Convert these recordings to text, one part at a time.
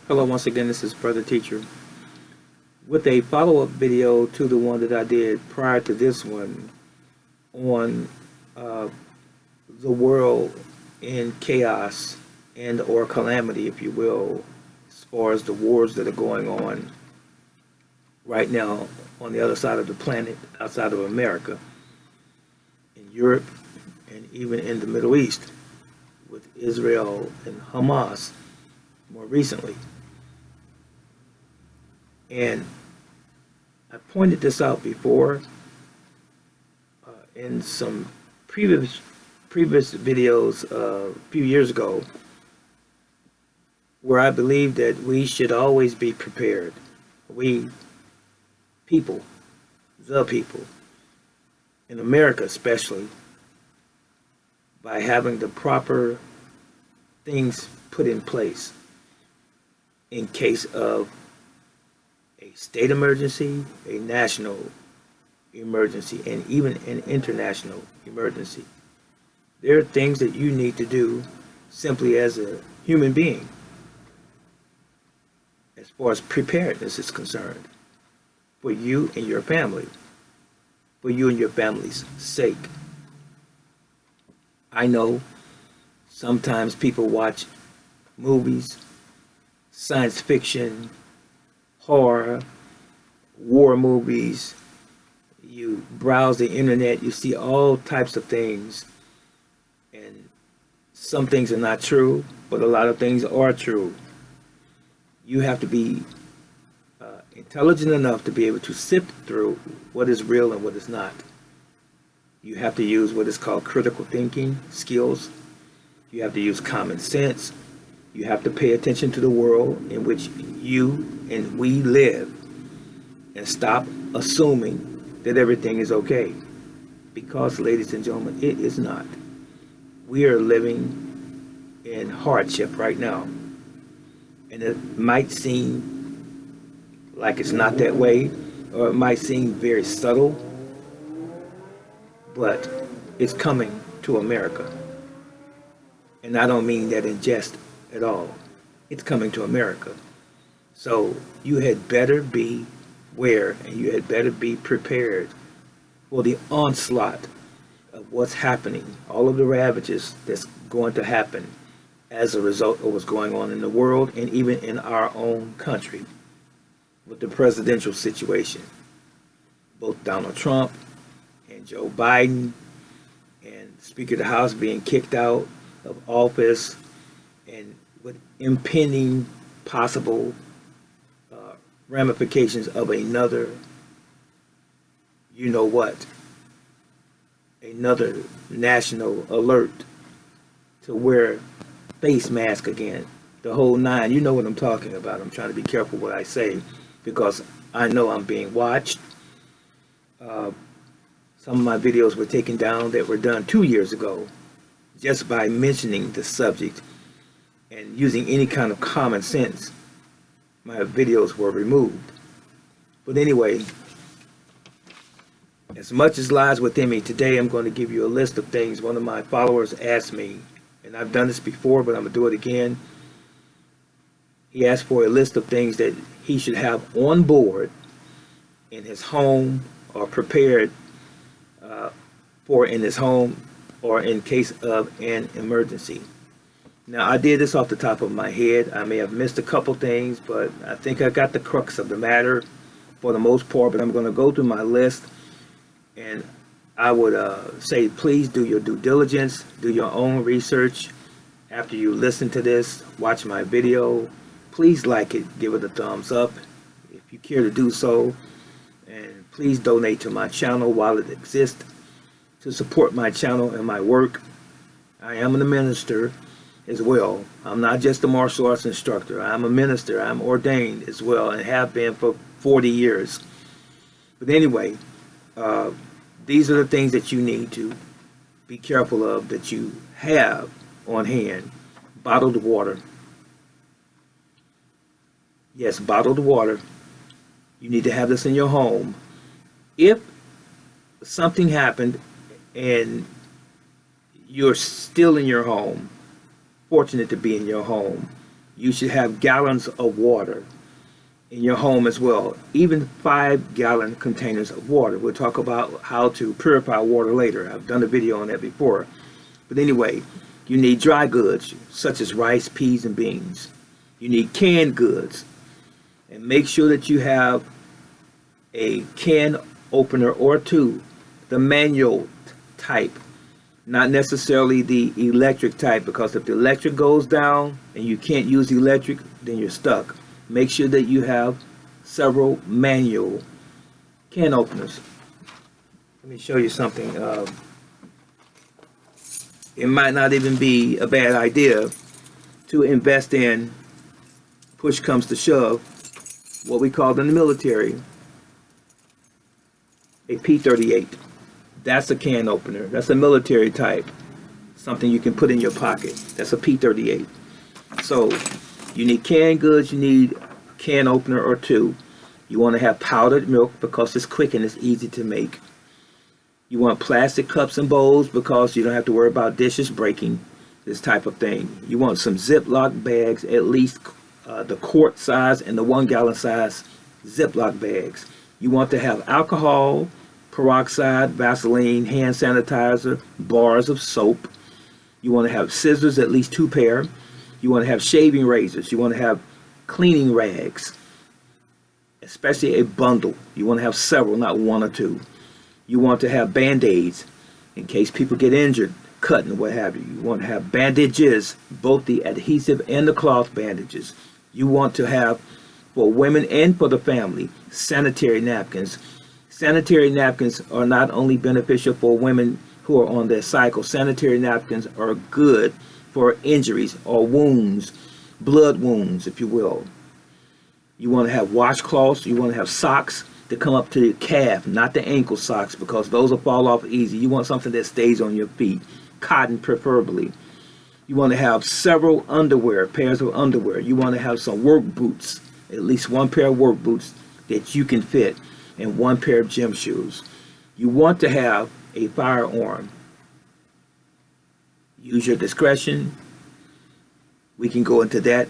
Hello, once again, this is Brother Teacher with a follow-up video to the one that I did prior to this one on uh, the world in chaos and or calamity, if you will, as far as the wars that are going on right now on the other side of the planet, outside of America, in Europe, and even in the Middle East with Israel and Hamas more recently. And I pointed this out before in some previous videos a few years ago, where I believe that we should always be prepared. We people, the people, in America especially, by having the proper things put in place in case of a state emergency, a national emergency, and even an international emergency. There are things that you need to do simply as a human being as far as preparedness is concerned for you and your family, for you and your family's sake. I know sometimes people watch movies, science fiction, horror, war movies, you browse the internet, you see all types of things, and some things are not true, but a lot of things are true. You have to be intelligent enough to be able to sift through what is real and what is not. You have to use what is called critical thinking skills. You have to use common sense. You have to pay attention to the world in which you and we live and stop assuming that everything is okay. Because, ladies and gentlemen, it is not. We are living in hardship right now. And it might seem like it's not that way, or it might seem very subtle, but it's coming to America. And I don't mean that in jest at all. It's coming to America. So you had better be aware and you had better be prepared for the onslaught of what's happening, all of the ravages that's going to happen as a result of what's going on in the world and even in our own country with the presidential situation. Both Donald Trump and Joe Biden and Speaker of the House being kicked out of office, and with impending possible ramifications of another, you know what, another national alert to wear face mask again, the whole nine. You know what I'm talking about. I'm trying to be careful what I say because I know I'm being watched. Some of my videos were taken down that were done 2 years ago just by mentioning the subject and using any kind of common sense. My videos were removed. But anyway, as much as lies within me, today I'm going to give you a list of things. One of my followers asked me, and I've done this before, but I'm going to do it again. He asked for a list of things that he should have on board in his home or prepared for in his home or in case of an emergency. Now, I did this off the top of my head. I may have missed a couple things, but I think I got the crux of the matter for the most part. But I'm going to go through my list, and I would say please do your due diligence, do your own research. After you listen to this, watch my video, please like it, give it a thumbs up if you care to do so, and please donate to my channel while it exists to support my channel and my work. I am a minister as well. I'm not just a martial arts instructor. I'm a minister. I'm ordained as well and have been for 40 years. But anyway, these are the things that you need to be careful of, that you have on hand. Bottled water. Yes, bottled water. You need to have this in your home. If something happened and you're still in your home, fortunate to be in your home, You should have gallons of water in your home as well, even 5-gallon containers of water. We'll talk about how to purify water later. I've done a video on that before. But anyway, you need dry goods such as rice, peas, and beans. You need canned goods. And make sure that you have a can opener or two, the manual type, not necessarily the electric type, because if the electric goes down and you can't use the electric, then you're stuck. Make sure that you have several manual can openers. Let me show you something. It might not even be a bad idea to invest in, push comes to shove, what we call in the military a P38. That's a can opener. That's a military type. Something you can put in your pocket. That's a P38. So you need canned goods. You need a can opener or two. You want to have powdered milk because it's quick and it's easy to make. You want plastic cups and bowls because you don't have to worry about dishes breaking, this type of thing. You want some Ziploc bags, at least the quart size and the 1-gallon size Ziploc bags. You want to have alcohol, peroxide, Vaseline, hand sanitizer, bars of soap. You want to have scissors, at least 2 pair. You want to have shaving razors. You want to have cleaning rags, especially a bundle. You want to have several, not 1 or 2. You want to have band-aids in case people get injured, cut and what have you. You want to have bandages, both the adhesive and the cloth bandages. You want to have, for women and for the family, sanitary napkins. Sanitary napkins are not only beneficial for women who are on their cycle. Sanitary napkins are good for injuries or wounds, blood wounds, if you will. You want to have washcloths. You want to have socks to come up to your calf, not the ankle socks, because those will fall off easy. You want something that stays on your feet, cotton preferably. You want to have several underwear, pairs of underwear. You want to have some work boots, at least 1 pair of work boots that you can fit, and 1 pair of gym shoes. You want to have a firearm. Use your discretion. We can go into that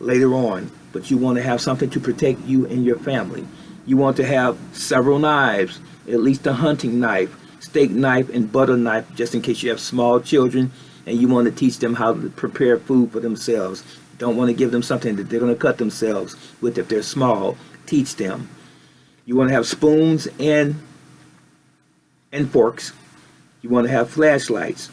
later on, but you want to have something to protect you and your family. You want to have several knives, at least a hunting knife, steak knife, and butter knife, just in case you have small children and you want to teach them how to prepare food for themselves. Don't want to give them something that they're going to cut themselves with if they're small. Teach them. You want to have spoons and forks. You want to have flashlights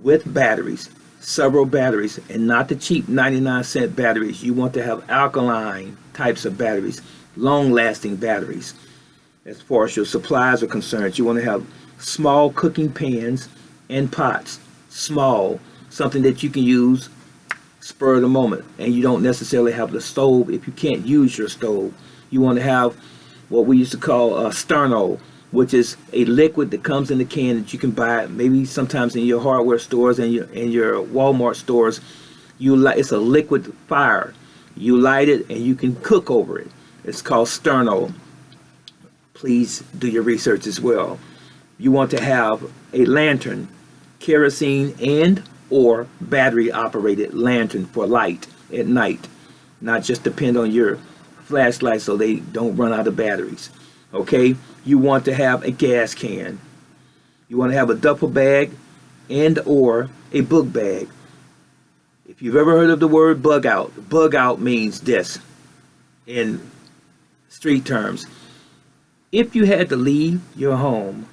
with batteries, several batteries, and not the cheap 99-cent batteries. You want to have alkaline types of batteries, long-lasting batteries. As far as your supplies are concerned, you want to have small cooking pans and pots, small, something that you can use spur of the moment, and you don't necessarily have the stove if you can't use your stove. You want to have what we used to call sterno, which is a liquid that comes in a can that you can buy maybe sometimes in your hardware stores and your Walmart stores. It's a liquid fire. You light it and you can cook over it. It's called sterno. Please do your research as well. You want to have a lantern, kerosene and or battery operated lantern for light at night. Not just depend on your flashlight so they don't run out of batteries. Okay, you want to have a gas can. You want to have a duffel bag and or a book bag. If you've ever heard of the word bug out means this in street terms. If you had to leave your home,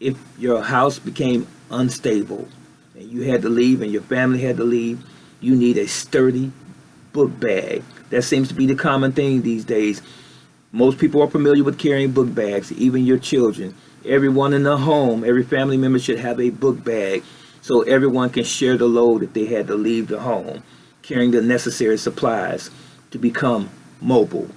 if your house became unstable and you had to leave and your family had to leave, you need a sturdy book bag. That seems to be the common thing these days. Most people are familiar with carrying book bags, even your children. Everyone in the home, every family member should have a book bag so everyone can share the load if they had to leave the home, carrying the necessary supplies to become mobile.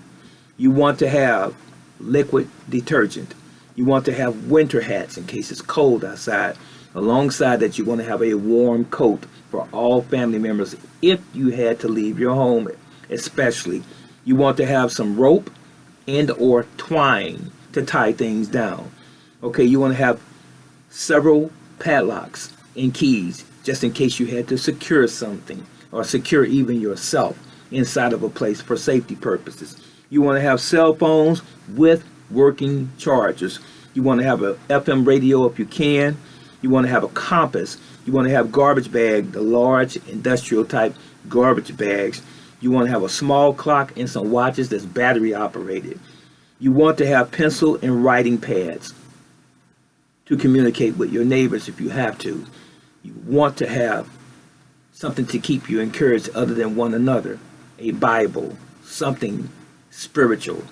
You want to have liquid detergent. You want to have winter hats in case it's cold outside. Alongside that, you want to have a warm coat for all family members if you had to leave your home especially. You want to have some rope and or twine to tie things down. Okay, you want to have several padlocks and keys just in case you had to secure something. or secure even yourself inside of a place for safety purposes. You want to have cell phones with working chargers. You want to have a FM radio if you can. You want to have a compass. You want to have garbage bag, the large industrial type garbage bags. You want to have a small clock and some watches that's battery operated. You want to have pencil and writing pads to communicate with your neighbors if you have to. You want to have something to keep you encouraged other than one another. A Bible, something spiritual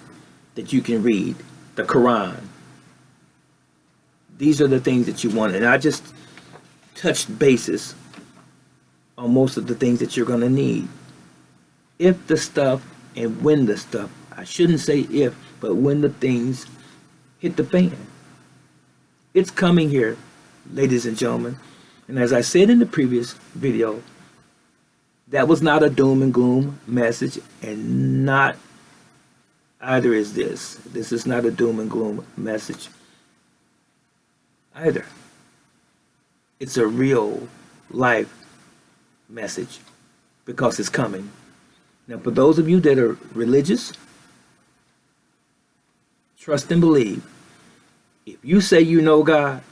that you can read, the Quran. These are the things that you want. And I just touched bases on most of the things that you're going to need. If the stuff and when the stuff, I shouldn't say if, but when the things hit the fan. It's coming here, ladies and gentlemen. And as I said in the previous video, that was not a doom and gloom message, and not either is this. This is not a doom and gloom message either. It's a real life message because it's coming. Now, for those of you that are religious, trust and believe. If you say you know God,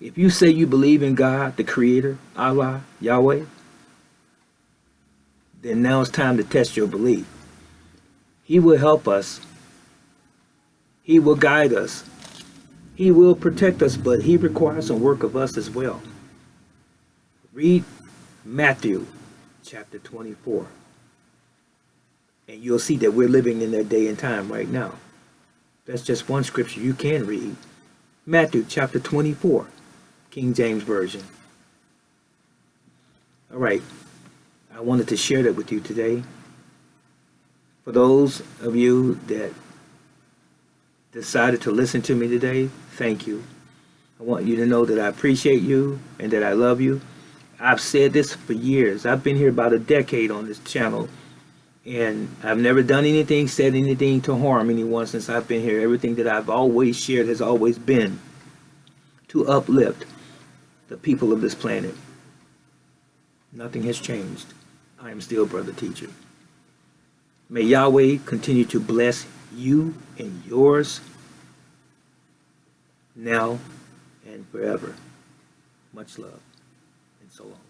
if you say you believe in God, the Creator, Allah, Yahweh, then now it's time to test your belief. He will help us. He will guide us. He will protect us, but He requires some work of us as well. Read Matthew chapter 24. And you'll see that we're living in that day and time right now. That's just one scripture you can read. Matthew chapter 24, King James Version. All right. I wanted to share that with you today. For those of you that decided to listen to me today, thank you. I want you to know that I appreciate you and that I love you. I've said this for years. I've been here about a decade on this channel, and I've never done anything, said anything to harm anyone since I've been here. Everything that I've always shared has always been to uplift the people of this planet. Nothing has changed. I am still Brother Teacher. May Yahweh continue to bless you and yours now and forever. Much love and so long.